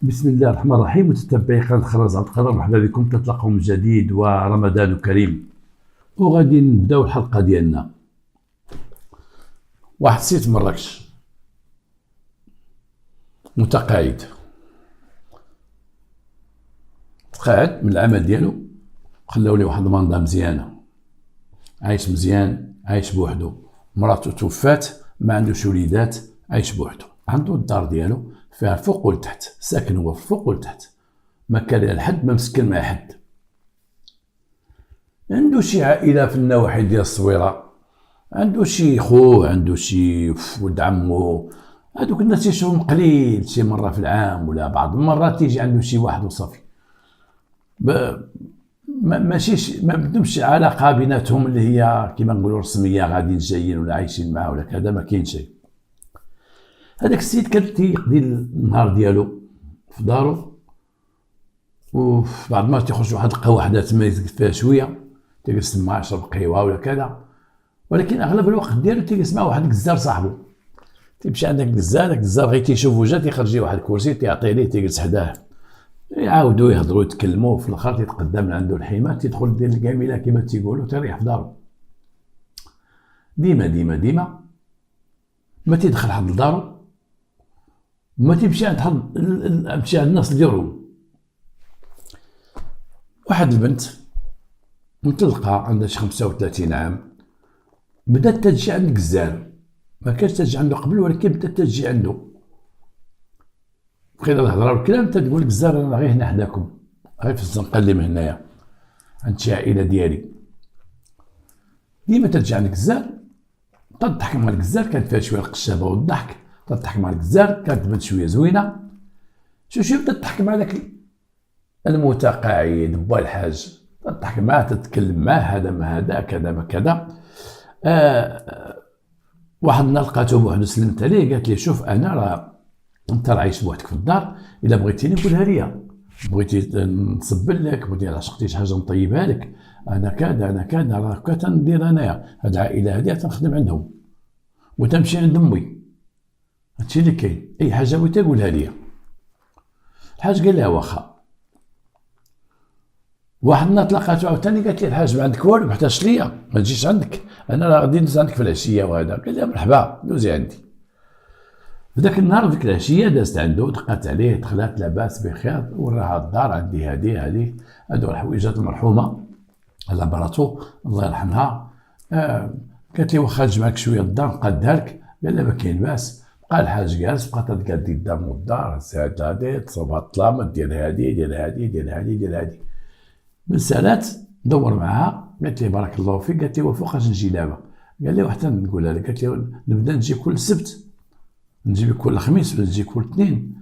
بسم الله الرحمن الرحيم. متتبعي قناة خراز عبد القادر، مرحبا بكم، تتلاقوا من جديد ورمضان كريم. وغادي نبداو الحلقة ديالنا. واحد السيد في مراكش متقاعد، تقاعد من العمل ديالو، خلاو ليه واحد المنظة مزيانة، عايش مزيان، عايش بوحدو، مراتو توفات، ما عندوش وليدات، عايش بوحدو، عنده الدار ديالو فيها الفوق والتحت، ساكن هو في الفوق والتحت، ما كان لحد، ما مسكن مع حد. عنده شي عائلة في النواحي ديال الصويرة، عنده شي خوه، عنده شي ولد عمو، هادوك الناس تيشوفهم قليل، شي مرة في العام ولا بعض المرات تيجي عنده شي واحد وصافي. ماشيش، ما بدهمش علاقة بيناتهم اللي هي كيما نقولوا رسمية، غاديين جايين ولا عايشين معاه ولا كذا، ما كاين شي. هذاك السيد كان تيقضي النهار ديالو في دارو، وفي بعض المرات تيخرج واحد القهوة وحدة تما يزقد فيها شوية، تيجلس تما يشرب قهوة ولا كذا، ولكن أغلب الوقت ديالو تيجلس مع واحد الجزار صاحبو. تيمشي عند الجزار، الجزار غير تيشوفو جا تيخرج واحد الكرسي تيعطيه ليه، تيجلس حداه، يعاودو يهضرو يتكلمو، في الاخر تيتقدم من عنده الحمار، تيدخل دير الكامله كما تيقولوا، تيريح في دارو. ديما ديما ديما ما تيدخل حد لدارو، ما تيمشي عند حد، مشي عند الناس ديالهم. واحد البنت مطلقه عندها شي 35 عام، بدات تجي عند الجزار، ما كانش تجي عنده قبل، ولكن بدات تجي عنده. بقينا الهضره والكلام، تتقول الجزار انا غير هنا حداكم، غير في الزنقه اللي من هنايا عند شي عائله ديالي. ديما تجي عند الجزار، تضحك مع الجزار، كانت فيها شويه القشابه والضحك، تضحك مع الجزار، كانت تبان شويه زوينه. شوف بدات تضحك مع داك المتقاعد با الحاج، تضحك معاه، تتكلم معاه، هذا ما هذا كذا ما كذا. واحد النهار لقاتو بوحدو، سلمت عليه، قالت لي شوف انا راه انت راه عايش بوحدك في الدار، الا بغيتيني قولها لي، بغيتي نصبر لك، بغيتي عشقتي شي حاجه نطيبها لك، انا كذا انا كذا، راه كا تندير انايا، هاد العائله هادي تنخدم عندهم وتمشي عند امي، هادشي اللي كاين، اي حاجه بغيتي قولها لي. الحاج قال لها واخا. واحد النهار تلاقاتو عاوتاني، قالت لي الحاج ما عندك والو، محتاج ليا، ما تجيش عندك، انا راه غادي ندوز عندك في العشيه وهذا. قال لها مرحبا، دوزي عندي. في ذاك النهار ذيك العشيه دازت عنده، دقات عليه، دخلات لاباس بخير، وراها الدار عندي هادي هادو الحويجات المرحومه على مراتو الله يرحمها. قالت لي واخا نجمعك شويه الدار نقادها لك. قال لها ما كاين باس. بقى الحاج جالس، بقات تقادي الدار من الدار، ساعات هادي تصوبها الطلامه، دير هادي دير هادي دير هادي دير هادي. من سالات دور معاها، قالت لي بارك الله فيك، قالت لي وفوقاش نجي دابا؟ قال لي وحتى نقولها لك. قالت لي نبدا نجي كل سبت، نجيب كل خميس ولا نجي كل اثنين؟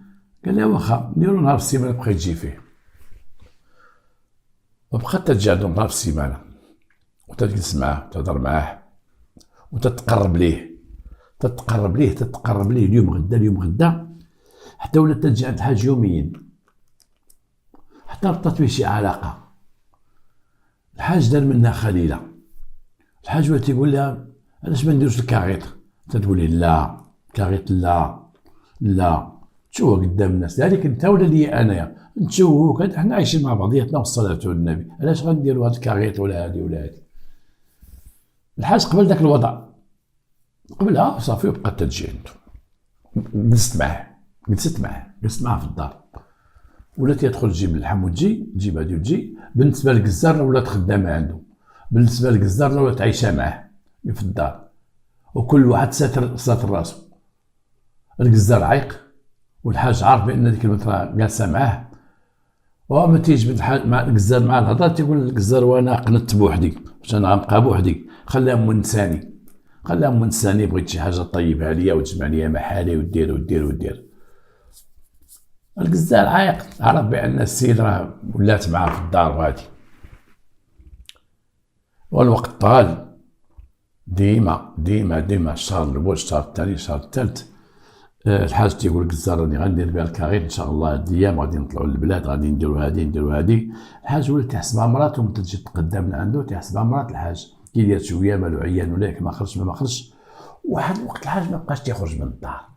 قال لها واخا، نديرو نهار السيمانه بقيت تجي فيه. وبقات تجي عندو نهار السيمانه، وتجلس معاه، تهضر معاه، وتتقرب ليه، تتقرب ليه، اليوم غدا اليوم غدا، حتى ولات تجي عند الحاج يوميا، حتى ربطات به شي علاقه. الحاج دار منها خليله. الحاج ولا تيقول لها علاش ما نديروش الكاغيط؟ تتقول ليه لا، كاغيط لا تشوه قدام الناس، لذلك انت ولا لي انايا نتشوهوك، حنا عايشين مع بعضياتنا والصلاه على النبي، علاش غنديروا هاد الكاغيط ولا هادي ولا هادي؟ الحاج قبل ذاك الوضع، قبلها صافي، وبقات تجي عنده. جلست معاه في الدار، ولا تيدخل تجيب اللحم وتجي، تجيب هادي وتجي. بالنسبه للجزار ولات خدامه عنده، بالنسبه للجزار ولات عايشه معاه في الدار، وكل واحد ساتر راسو. الجزار عايق، والحاج عارف بان ديك البنت راه جالسه معاه، وما تيجبد مع الجزار مع الهضره، تيقول الجزار وانا قنت بوحدي، باش انا غنبقى بوحدي، خليها مونساني، بغيت شي حاجه طيبها ليا وتجمع ليا مع حالي، ودير. الجزار عايق، عرف بان السيد راه ولات معاه في الدار وهادي. والوقت طال، ديما الشهر الاول، الشهر الثاني، الشهر الثالث، الحاج تيقول الجزار راني غندير بها الكاغيط ان شاء الله، هاد الايام غادي نطلعوا للبلاد، غادي نديروا هادي. الحاج ولا تيحسبها مراتو، ملي تجي تقدم من عنده تيحسبها مرات الحاج، كي داير شويه مالو عيان ولا ما خرجش. واحد الوقت الحاج ما بقاش تيخرج من الدار،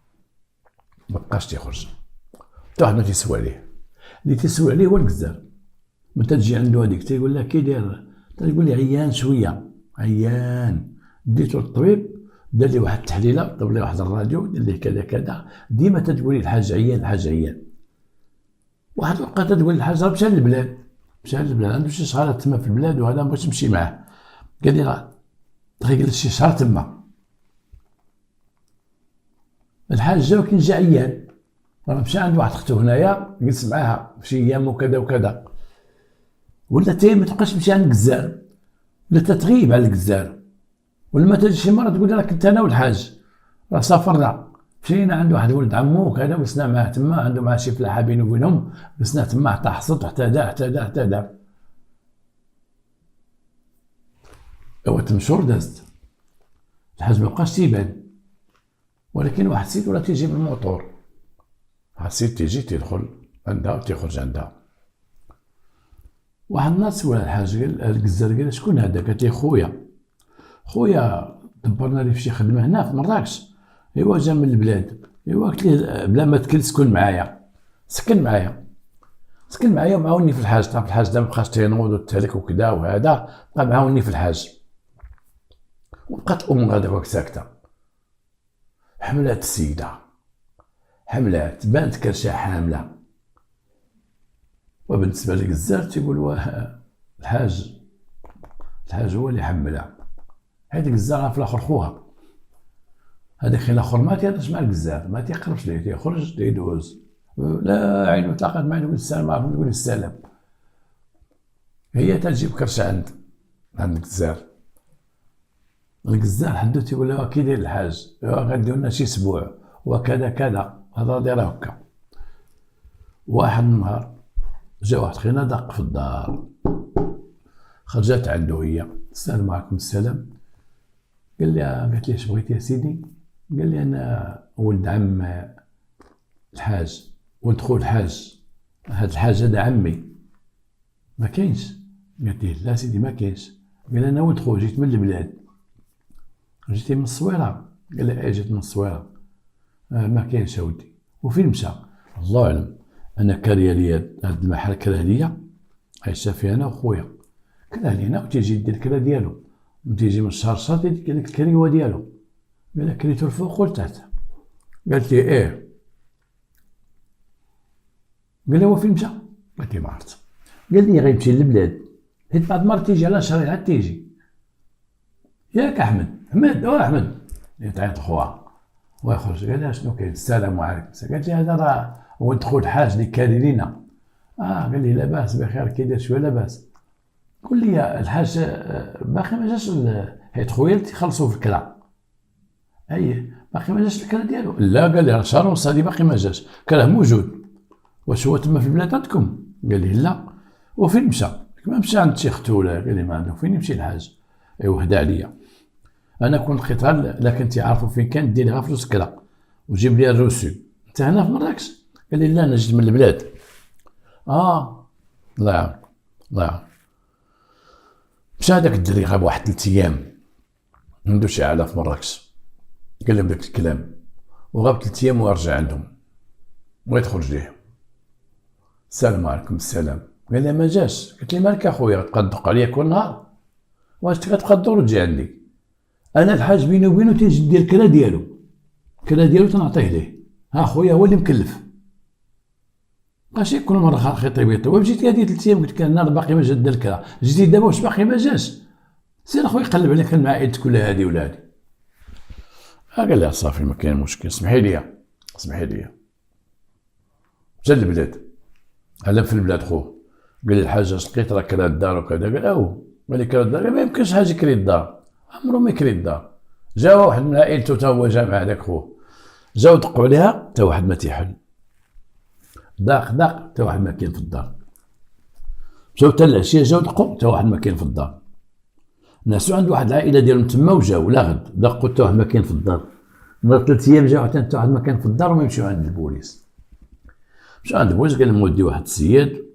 حتى واحد ما تيسوى عليه. اللي تيسوى عليه هو الكزار. من تجي عنده هذيك تيقول لك كي داير، تيقول لي عيان شويه، عيان. ديتو للطبيب، دار لي واحد التحليله، طلب لي واحد الراديو، دار لي كذا كذا. ديما تتقول لي الحاج عيان، الحاج عيان. واحد الوقت تقول لي الحاج راه مشى للبلاد، مشى للبلاد، عنده شي شهر تما في البلاد وهذا، بغيت نمشي معاه. قال لي راه تغير شي شهر تما. الحاج جا ولكن جا عيان، راه مشى عند واحد اختو هنايا، جلس معاها شي ايام وكذا وكذا. ولا تي ما تبقاش تمشي عند الكزار، ولا تتغيب على الكزار. ولما تجي شي مره تقول لي راه كنت انا والحاج راه سافرنا، مشينا عند واحد ولد عمو وكذا، وجلسنا معاه تما، عنده معاه شي فلاحه بينه وبينهم، جلسنا تما حتى حصد، حتى دا حتى دا حتى دا. ايوا 8 شهور دازت، الحاج مبقاش تيبان، ولكن واحد السيد ولا تيجي بالموطور، واحد السيد تيجي تيدخل عندها وتيخرج عندها. واحد النهار سول الحاج، قال الكزار، قال شكون هذا؟ قالت لي خويا دبرنا ليه فشي خدمه هنا في مراكش، ايوا جا من البلاد، ايوا قلت ليه بلا ما تكل سكن معايا، سكن معايا ومعاوني في الحاج. طاف الحاج دا مبقاش تينوض وتهلك وكذا وهذا، بقى معاوني في الحاج. وبقات الام غادا وقت ساكته. حملات السيده، حملات، بانت كرشه حامله. وبالنسبه للكزار تيقول الحاج هو اللي حملها. هذيك الكزار في الاخر خوها، هذاك خي الاخر ما تيهضرش مع الكزار، ما تيقربش ليه، تيخرج تيدوز، لا عينو تلاقات معاه تقول السلام عليكم، تقول السلام. هي تجيب كرشه عند الكزار. الكزار حدو تيقول لها كي داير الحاج؟ غاديو لنا شي اسبوع وكذا كذا، هذا داير هكا. واحد النهار جا واحد خينا دق في الدار، خرجت عنده هي، السلام عليكم. السلام. قالت لي اش بغيتي يا سيدي؟ قال لي انا ولد عم الحاج، ولد خو الحاج، هاد الحاج هذا عمي، ما كاينش. قالت لي لا سيدي ما كاينش. قال انا ولد خو، جيت من البلاد. جيتي من الصويره؟ قال لي جيت من الصويره. ما كاينش اودي. وفين مشى؟ الله اعلم. انا كاريه لي هاد المحل، كراه ليا، عايشه فيه انا وخويا، كراه لينا، وتيجي يدير الكرا ديالو، تيجي من الشهر شهر تيدير ديك الكريوه ديالو. قال لها كريتو الفوق والتحت؟ قالت لي ايه. قال لها وفين مشى؟ قالت لي ما عرفت. قال لي غيمشي للبلاد، حيت بعض المرات تيجي على شهرين عاد تيجي. ياك احمد؟ احمد تعيط خوها ويخرج. قال لها شنو كاين؟ السلام عليكم. قالت لي هذا راه ولد خو الحاج اللي كاري لينا. قال لي لاباس بخير، كي داير شويه لاباس. قول لي الحاج باقي ما جاش، حيت خويا تيخلصوا في الكرا. باقي ما جاش الكرا ديالو. لا، قال لي شهر ونص هادي باقي ما جاش، كراه موجود. واش هو تما في البلاد عندكم؟ قال لي لا. وفين مشى؟ ما مشى عند شي ختو ولا؟ قال لي ما عنده. فين يمشي الحاج؟ ايوا هدا عليا، انا كون لقيت غير لا كنتي عارفو فين كان، دير غير فلوس كرا وجيب لي الروسو. انت هنا في مراكش؟ قال لي لا، انا جيت من البلاد. الله يعاونك، الله يعاونك. مشى هذاك الدري، غاب واحد 3 ايام، عنده شي عائله في مراكش، قال لهم داك الكلام، وغاب 3 ايام ورجع عندهم، بغا يدخل ليه. السلام عليكم. السلام. قال لها ما جاش. قلت لي مالك اخويا، تبقى تدق عليا كل نهار؟ واش تبقى تدور وتجي عندي؟ انا الحاج بيني وبينه تيجي دير الكرا ديالو تنعطيه ليه. خويا هو اللي مكلف. ماشي كل مره خيطي بيطي. وجيتي هادي 3 ايام، قلت لك النهار باقي ما جا دار الكرا، جيتي دابا واش باقي ما جاش؟ سير اخويا قلب عليك مع عائلتك كلها هادي ولا هادي. قال لها صافي ما كاين مشكل، اسمحي لي. جا للبلاد، علم في البلاد خوه. قال لي الحاج اش لقيت؟ راه كرا الدار وكذا. قال قال لي كرا الدار. قال ما يمكنش حاجه يكري الدار، عمرو ما يكري الدار. جا واحد من عائلته تا هو جا مع هذاك خوه، جاو دقوا عليها تا واحد ما تيحل، داق تا واحد ما كاين في الدار. مشاو تا العشيه، جاو دقوا تا واحد ما كاين في الدار. ناسو عند واحد العائله ديالهم تما، وجاو لا غد دقوا تا واحد ما كاين في الدار. مرة 3 ايام جاو حتى تا واحد ما كاين في الدار، وما يمشيو عند البوليس. مشى عند البوليس، قال لهم ودي واحد السيد،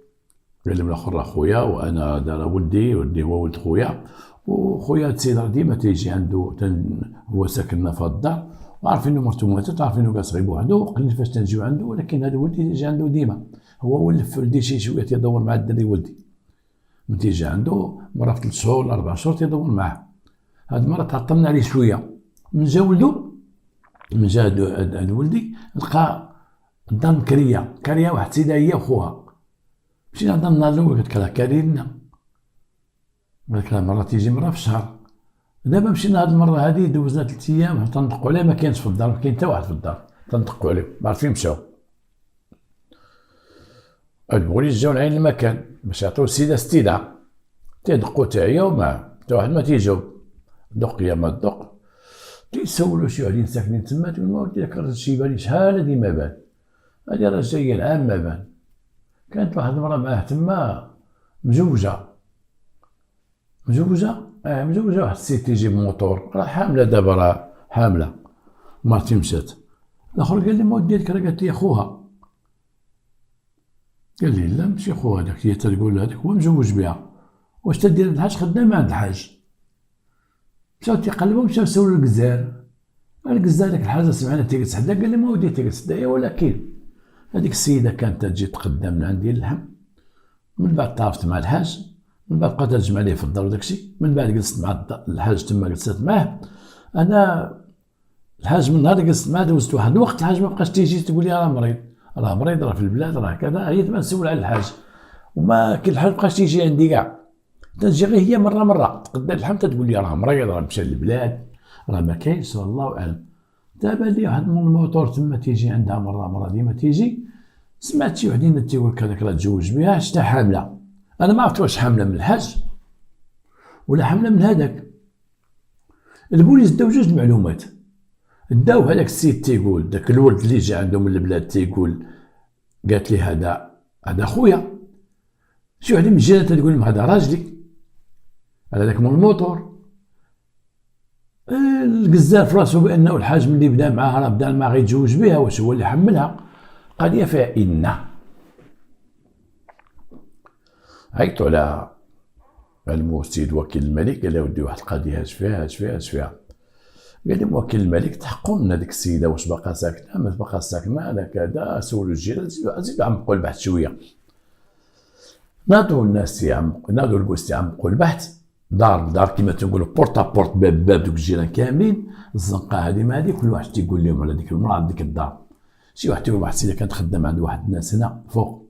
قال لهم الاخر راه خويا، وانا هذا راه ولدي هو ولد خويا، وخويا هاد السيد راه ديما تيجي عنده، هو ساكننا في الدار، وعارفين انه مرتو ماتت، عارفين انه جالس غير بوحدو، قليل فاش تنجيو عنده، ولكن هذا ولدي يجي عنده ديما. هو ولف ولدي شي شويه تيدور مع الدري ولدي، من تيجي عنده مرة في 3 شهور 4 شهور تيدور معاه. هاد المرة تعطلنا عليه شويه، من جا ولدو، من جا هاد ولدي لقى الدار مكريه، كاريه واحد السيده هي وخوها. مشينا عندها النهار الاول، قالت لها كارينا، قالت لها مرة تيجي مرة في الشهر. دابا مشينا هاد المرة هادي دوزنا 3 أيام تندقوا عليه، ما كاينش في الدار، ما كاين حتى واحد في الدار، تندقوا عليه ما عارفين مشاو. البوليس جاو لعين المكان باش يعطيو السيدة استدعاء، تيدقوا حتى هي ومعاه، حتى واحد ما تيجاوب. دق يا ما دق، تيسولو شي وحدين ساكنين تما، تقول ودي داك الراجل شيباني شحال هادي ما بان، هادي راه جاية العام ما بان. كانت واحد المرا معاه تما مزوجة، مزوجة واحد السيد تيجي بموطور، راه حاملة دابا، راه حاملة، مرتي مشات. الآخر قال لي ما ودي ديك، راه قالت لي خوها. قال لي لا ماشي خوها داك، هي تقول هذاك هو مزوج بها. واش تدير الحاج؟ خدامة عند الحاج. مشاو تيقلبو، مشاو سولو الجزار، الجزار داك الحاجة سمعنا تيجلس حدا، قال لي ما ودي تيجلس حدايا، ولكن هذيك السيدة كانت تجي تقدم من عندي اللحم. من بعد تعرفت مع الحاج، من بعد بقات تجمع ليه في الدار وداكشي، من بعد جلست مع الحاج تما، جلست معاه. انا الحاج من نهار جلست معاه دوزت واحد الوقت، الحاج ما بقاش تيجي تقول لي راه مريض، راه مريض، راه في البلاد، راه كذا. هي تما نسول على الحاج، وما كاين الحاج مبقاش تيجي عندي كاع، تجي غير هي مرة تقدر اللحم تقول لي راه مريض، راه مشى للبلاد، راه ما كاينش، الله اعلم. دابا لي واحد من الموطور تما تيجي عندها مرة ديما تيجي. سمعت شي وحدين تيقول لك هذاك راه تزوج بها، شتا حاملة. انا ما عرفت واش حاملة من الحاج ولا حاملة من هذاك. البوليس داو جوج المعلومات، داو هذاك السيد تيقول، داك الولد اللي جا عنده من البلاد تيقول، قالت لي هذا خويا. شي وحده من الجيران تقول لهم هذا راجلي، هذا داك من الموطور. القزار في راسو بانه الحاج ملي بدا معاها راه بدا ما غيتزوج بها، واش هو اللي حملها؟ قضيه فيها عيطوا على السيد وكيل الملك، قال له ودي واحد القضيه هاج فيها. قال لي وكيل الملك تحققوا من هذيك السيده واش باقا ساكنه، ما باقا ساكنه، على كذا. سولوا الجيران، زيدوا عمقوا البحث شويه. ناضوا الناس ناضوا البوليس يعمقوا البحث، دار كيما تنقولوا بورتا بورت، باب دوك الجيران كاملين، الزنقه هذه ما هذه، كل واحد تيقول لهم على ديك المراه ديك الدار. شي واحد تيقول واحد السيده كانت خدامه عند واحد الناس هنا فوق.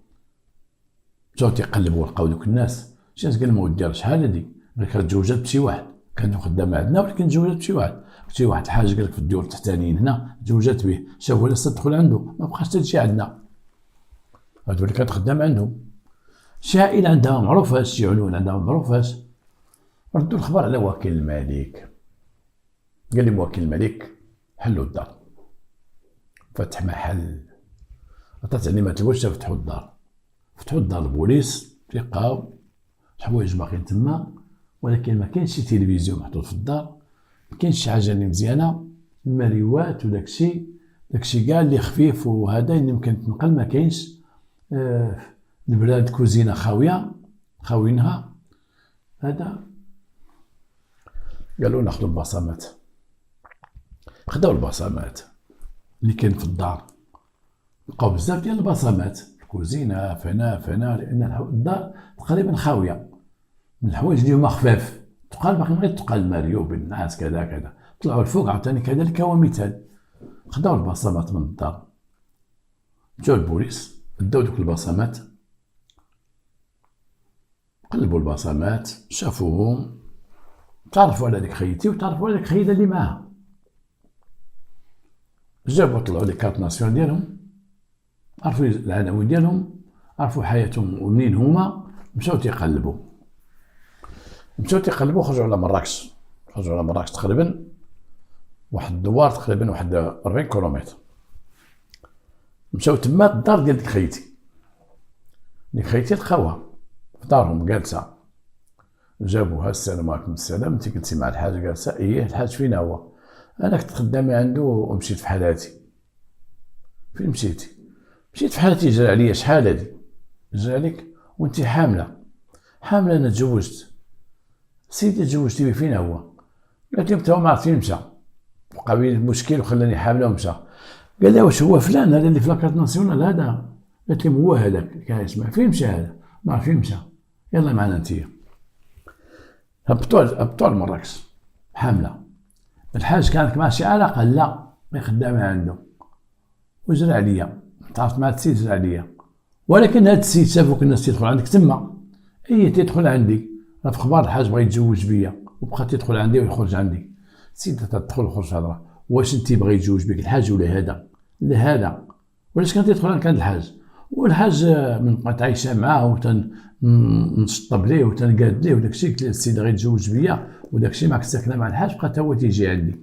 مشاو تيقلبوا لقاو دوك الناس. شي ناس قال ما ودي راه شحال هادي، قال لك راه تزوجات بشي واحد، كانت خدامه عندنا ولكن تزوجات بشي واحد. شي واحد الحاج قال لك في الديور التحتانيين هنا تزوجات به، شافوا لا تدخل عنده، ما بقاش تجي عندنا. هادو اللي كانت خدامه عندهم. شي عائله عندها معروفاش، شي علوان عندها معروفاش. ردوا الخبر على وكيل الملك، قال لي وكيل الملك حلوا الدار، فتح محل، عطات تعليمات الوجه فتحوا الدار. البوليس لقاو الحوايج باقيين تما، ولكن ما كاينش شي تلفزيون محطوط في الدار، ما كاينش شي حاجه اللي مزيانه، الماريوات وداكشي كاع اللي خفيف وهذا اللي يمكن تنقل ما كاينش. البلاد كوزينه خاوينها. هذا قالوا ناخذوا البصمات، خداو البصمات اللي كاين في الدار، لقاو بزاف ديال البصمات في الكوزينه فهنا لان الدار تقريبا خاويه من الحوايج اللي هما خفاف، تقال باقي غير تقال الماريو بالناس كذا. طلعوا الفوق عاوتاني كذلك هو مثال. خداو البصمات من الدار، جاو البوليس داو دوك البصمات، قلبوا البصمات، شافوهم، تعرفوا على ديك خيتي وتعرفوا على ديك خيده اللي معاها. جابوا طلعوا لي كارت ناسيون ديالهم، عرفوا العناوين ديالهم، عرفوا حياتهم ومنين هما. مشاو تيقلبوا خرجوا على مراكش تقريبا واحد الدوار، تقريبا واحد 40 كيلومتر. مشاو تما الدار ديال ديك خيتي لقاوها في دارهم جالسه. جابوها، السلام عليكم. السلام، انت كنتي مع الحاج؟ جالسه. ايه الحاج فين هو؟ انا كنت خدامه عنده ومشيت في حالاتي. فين مشيتي؟ مشيت في حالتي، جرى عليا. شحال هادي؟ جرى عليك وانت حامله؟ انا تزوجت. سيدي تزوجتي به، فين هو؟ قالت لي هو ما عرف فين مشى. وقع بين المشكل وخلاني حامله ومشى. قال لها واش هو فلان هذا اللي في لاكارت ناسيونال هذا؟ قالت لهم هو هذاك. كان يسمع فين مشى هذا؟ ما عرف فين مشى. يلا معنا انتيا. هبطوا لمراكش حامله. الحاج كانت مع شي علاقه؟ لا، ما خدامه عنده. وجرى عليا، تعرفت مع السيد جرى عليا. ولكن هذا السيد شافوك الناس تدخل عندك تما، هي تدخل عندي، راه في اخبار الحاج بغا يتزوج بيا وبقى تدخل عندي ويخرج عندي. السيد تدخل وخرج في الهضره، واش انت بغا يتزوج بك الحاج ولا هذا؟ لا هذا. ولاش كان تدخل عند الحاج؟ والحاج من بقات عايشه معاه وتنشطب ليه وتنقاد ليه وداكشي. قلت له السيد غيتزوج بيا وداكشي ماك ساكنه مع الحاج، بقى تا هو تيجي عندي.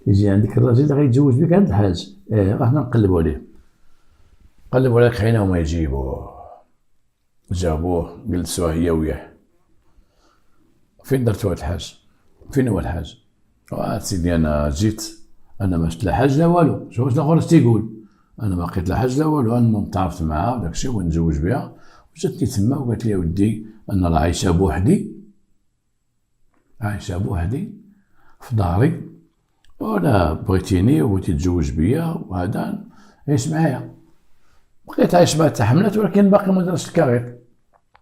يجي عندك الراجل اللي غيتزوج بك عند الحاج. رحنا نقلبوا عليه، قلبوا عليه خينا وما يجيبوه. جابوه جلسوه هي وياه. فين درتو هاد الحاج؟ فين هو الحاج؟ سيدي انا جيت، انا ما شفت لا حاج لا والو. شوف واش الاخر تيقول، انا ما لقيت لا حاج لا والو. المهم تعرفت معاه وداكشي ونتزوج بها. وجاتني تما وقالت لي يا ودي انا راه عايشه بوحدي، عايشه بوحدي في داري، ولا بغيتيني وبغيتي تتزوج بيا وهذا عيش معايا. بقيت عايش معها تحملت، ولكن باقي ما درتش الكارير.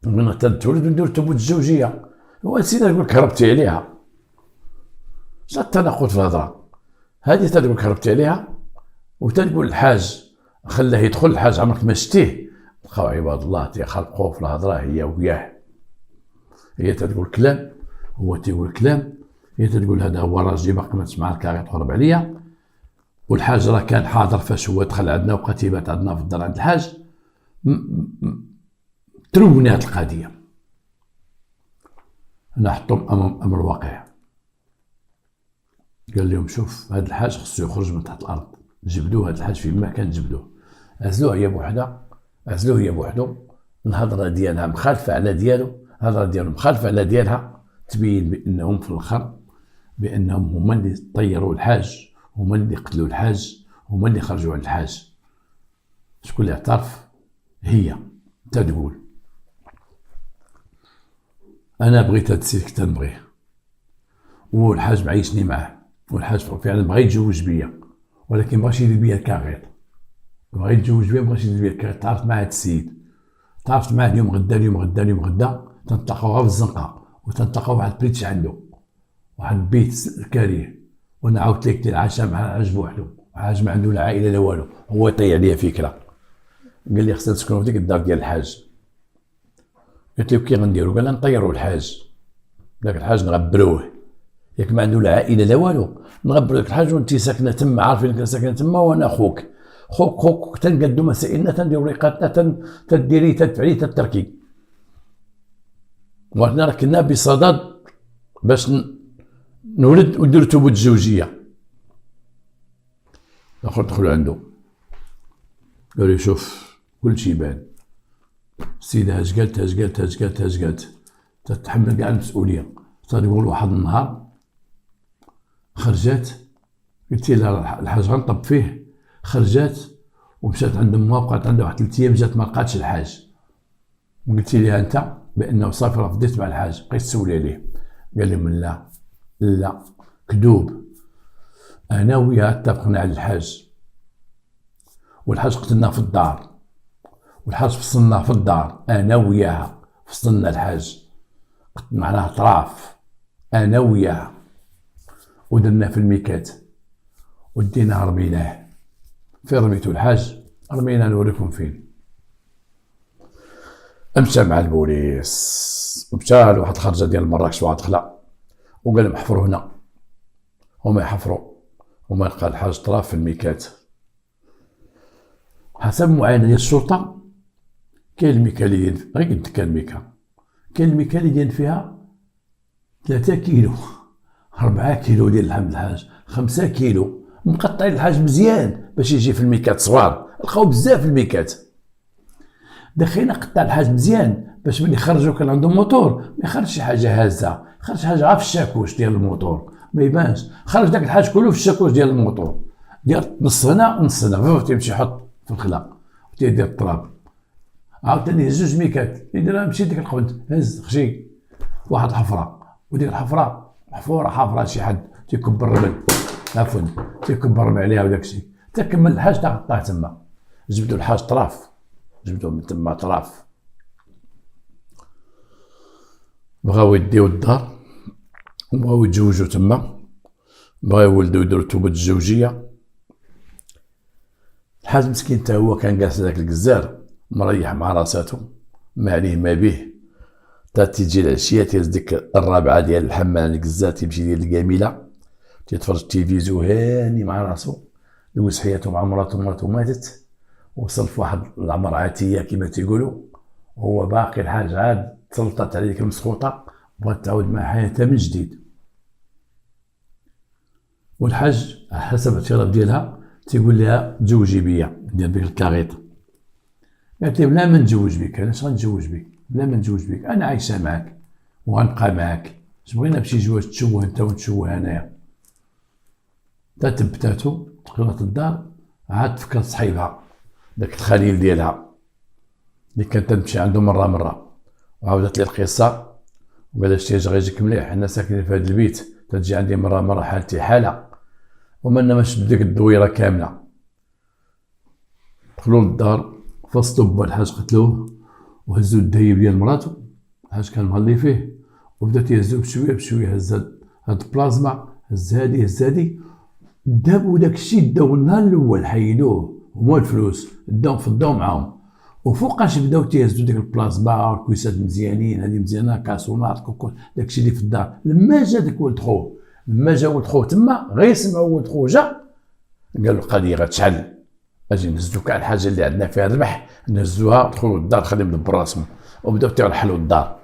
من حتى تولد وندير تبوت الزوجيه. هو السيده تقول لك هربتي عليها. شنو التناقض في الهضره؟ هذه تقول لك هربتي عليها، وتقول الحاج خلاه يدخل. الحاج عمرك ما شتيه. بقاو عباد الله تيخلقوا في الهضره هي وياه. هي تقول كلام، هو تيقول كلام. هي تقول هذا هو راجلي باقي ما تسمع الكارير تهرب عليا. والحاج راه كان حاضر فاش هو دخل عندنا وبقى تيبات عندنا في الدار عند الحاج. تروني هاد القضيه. انا حطهم امام امر واقع. قال لهم شوف هاد الحاج خصو يخرج من تحت الارض. جبدوه هاد الحاج فين ما كان جبدوه. عزلوه هي بوحدها، عزلوه هي بوحدو. الهضره ديالها مخالفه على ديالو، الهضره ديالو مخالفه على ديالها. تبين بانهم في الاخر بانهم هما اللي طيروا الحاج، هما اللي قتلوا الحاج، هما اللي خرجوا عند الحاج. شكون اللي اعترف؟ هي تقول انا بغيت هاد السيد كنت نبغيه، والحاج معيشني معاه، والحاج فعلا بغا يتزوج بيا، ولكن بغاش يدير بيا كارير. بغا يتزوج بيا بغاش يدير بيا كارير. تعرفت مع هاد السيد، تعرفت معاه اليوم غدا اليوم غدا اليوم غدا. تنتلاقاو غير في الزنقه، وتنتلاقاو واحد البريتش عنده، واحد البيت كاريه. وانا عاودت لك العشاء مع الحاج بوحدو، الحاج ما عنده لا عائله لا والو. هو طيح عليا فكره، قال لي خصنا نسكنوا في ديك الدار ديال الحاج. قلت له كي غنديروا؟ قال لي نطيروا الحاج. داك الحاج نغبروه، ياك ما عنده لا عائله لا والو. نغبروا داك الحاج وانت ساكنه تما، عارفين انك ساكنه تما، وانا خوك خوك تنقادوا مسائلنا، تنديروا ريقاتنا، تديري تدفعي تتركي. وحنا كنا بصدد باش نولد ونديرو تبوت الزوجيه. الاخر دخلوا عنده قال لي شوف كلشي يبان. السيده اش قالت اش قالت اش قالت اش قالت، تتحمل كاع المسؤوليه. تقول واحد النهار خرجات، قلت لها الحاج غنطب فيه. خرجات ومشات عند امها وبقات عندها واحد 3 ايام، جات ما لقاتش الحاج. وقلت لها انت بانه صافي رفضت مع الحاج. بقيت تسولي عليه، قال لي من لا كذوب. انا وياه اتفقنا على الحاج، والحاج قتلناه في الدار، والحاج فصلناه في الدار انا وياها. فصلنا الحاج معناه طراف انا وياها، ودرنا في الميكات وديناه رميناه. فين رميتو الحاج؟ رميناه نوريكم فين. مشى مع البوليس ومشى لواحد الخرجه ديال مراكش واحد خلا، وقال لهم حفروا هنا. هما يحفروا وما لقى الحاج طراف في الميكات. حسب معاينه ديال الشرطه كاين الميكا اللي غير قلت كان الميكا، كاين الميكا اللي داين فيها 3 كيلو 4 كيلو ديال لحم الحاج، 5 كيلو مقطعين الحاج مزيان باش يجي في الميكات صغار. لقاو بزاف في الميكات. دخينا قطع الحاج مزيان باش ملي خرجوا كان عنده موتور ما يخرجش شي حاجه هازه، خرج حاجه غير في الشاكوش ديال الموتور ما يبانش. خرج داك الحاج كله في الشاكوش ديال الموتور، ديال نص هنا نص هنا. تيمشي يحط في الخلا وتيدير التراب. عاوتاني هز 2 ميكات يديرها. مشي ديك القبد هز خشي واحد الحفره، وديك الحفره محفوره حافره شي حد تيكبر الرمل عفوا تيكبر عليها وداك الشيء، تكمل الحاج تاع تما، جبدوا الحاج طراف، جبدوا من تما طراف. بغاو يديو الدار وبغاو يتزوجوا تما، بغاو يولدوا يديروا توبة الزوجية. الحاج مسكين تا هو كان جالس هذاك الجزار مريح مع راساتو، ما عليه ما بيه، تا تيجي العشية تيهز ديك الرابعة ديال الحمام الجزار تيمشي ديال الجميلة، تيتفرج التلفزيون هاني مع راسو، دوز حياته مع مراتو ماتت، وصل في واحد العمر عاتية كما تيقولوا، وهو باقي الحاج عاد تسلطت عليه ديك المسخوطة، بغات تعاود مع حياتها من جديد. والحاج على حسب الاعتراف ديالها تيقول لها تزوجي بيا، دير بك الكاريط. قالت لي بلا ما نتزوج بك، علاش غنتزوج بك؟ بلا ما نتزوج بك، انا عايشه معاك وغنبقى معاك، اش بغينا بشي زواج تشوه انت ونتشوه انايا. تا تبتاتو دخلت الدار، عاد تفكرت صحيبها داك الخليل ديالها اللي كانت تمشي عنده مره، وعاودت لي القصه وقالت شتي غيجيك مليح، حنا ساكنين في هذا البيت، تجي عندي مره حالتي حاله وما نمش بديك الدويره كامله. دخلوا للدار، فصلوا با الحاج قتلوه وهزوا الدهيب ديال مراتو، الحاج كان مغلي فيه، وبدا تيهزو بشويه هز هاد البلازما، هز هادي دابو داك الشيء داو النهار الاول حيدوه ومال الفلوس فضاو معاهم، وفوقاش بداو تيهزو ديك البلازما والكويسات مزيانين، هادي مزيانه كاسونات كوكول، داك الشيء اللي في الدار. لما جا داك ولد خوه، لما جا ولد خوه تما غير سمعوا ولد خوه جا، قالوا القضيه غتشعل، اجي نهزو كاع الحاجه اللي عندنا فيها الربح نهزوها ودخلوا للدار خليهم يدبر راسهم، وبداو تيرحلوا الدار.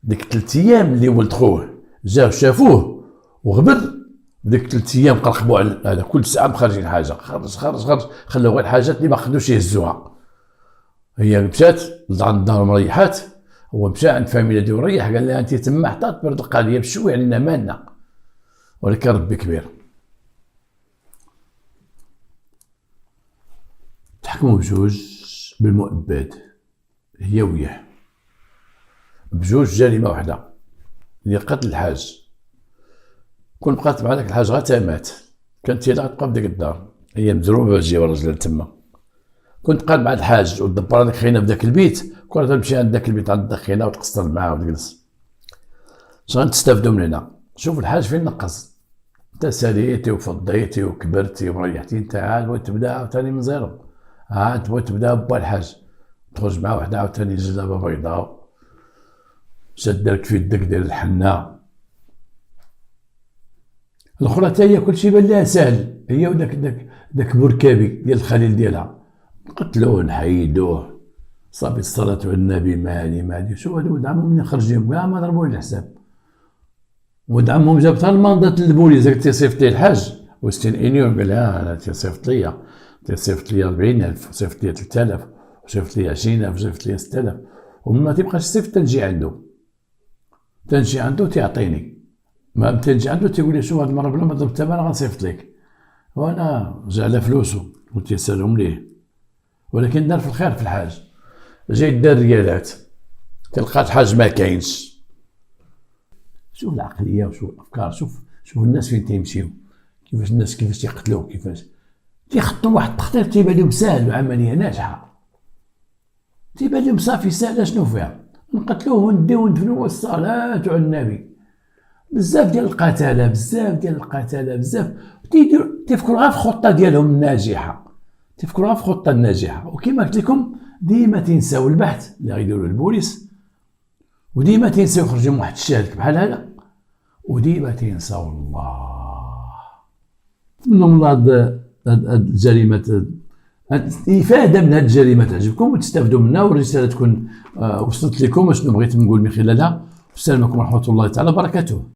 ديك 3 ايام اللي ولد خوه جاو شافوه وغبر، ديك 3 ايام قرقبوا على هذا، كل ساعه مخرجين حاجه، خرج خلوا غير الحاجات اللي ما خدوش يهزوها. هي مشات لعند الدار مريحات، هو مشى عند فاميليا ديالو ريح، قال لها انت تما حتى تبرد القضيه بشويه علينا مالنا، ولكن ربي كبير. تحكموا بجوج بالمؤبد هي وياه، بجوج جريمه واحده اللي قتل الحاج. كون بقات مع داك الحاج غا مات، كانت هي اللي غتبقى في ديك الدار، هي مزروبه باش تجيب الراجل تما. كنت قاد مع الحاج ودبر هذيك خينا في ذاك البيت، كون تمشي عند ذاك البيت عند الخينا وتقصر معاه وتجلس. اش غنستافدوا من هنا؟ شوف الحاج فين نقص، انت ساليتي وفضيتي وكبرتي وريحتي، انت عاد بغيت تبدا عاوتاني من زيرو، عاد بغيت تبدا با الحاج، تخرج مع وحده عاوتاني جلابه بيضاء شدك في يدك ديال الحنه، الاخرى حتى هي كلشي بان لها ساهل، هي وداك بركابي ديال الخليل ديالها، قتلوه نحيدوه، صافي الصلاة على النبي ما هادي شو هادو ولد عمهم منين خرجهم كاع ما ضربوه الحساب. ولد عمهم جاب حتى المنضات للبوليس، قال تيصيفط ليه الحاج وستين انيون، قال لها انا تيصيفط ليا 40,000 وصيفط ليا 3,000 وصيفط ليا 20,000 وصيفط ليا 6,000، وما تيبقاش يصيفط تنجي عنده تيعطيني، ما تنجي عنده تيقول لي شوف هاد المره بلا ما ضربت الثمن غنصيفط لك، وانا جا على فلوسو وتيسالهم ليه، ولكن دار في الخير في الحاج، جاي دار ريالات، تلقى الحاج ما كاينش. شوف العقليه وشوف الافكار، شوف الناس فين تيمشيو، كيفاش الناس كيفاش تيقتلوا، كيفاش تيخطوا واحد التخطيط تيبان لهم ساهل وعمليه ناجحه، تيبان لهم صافي ساهله شنو فيها، نقتلوه ونديوه وندفنوه والصلاه على النبي. بزاف ديال القتاله بزاف تيفكروا غير في الخطه ديالهم الناجحه، تفكروا في خطه الناجحه، وكما قلت لكم ديما تنساو البحث اللي غيديروا البوليس، وديما تنساو يخرج لهم واحد الشاهد بحال هذا، وديما تنساو الله. نتمنى من هاد الجريمه الافاده من هاد الجريمه تعجبكم وتستافدوا منها، والرساله تكون وصلت لكم اشنو بغيت نقول من خلالها. السلام عليكم ورحمه الله تعالى وبركاته.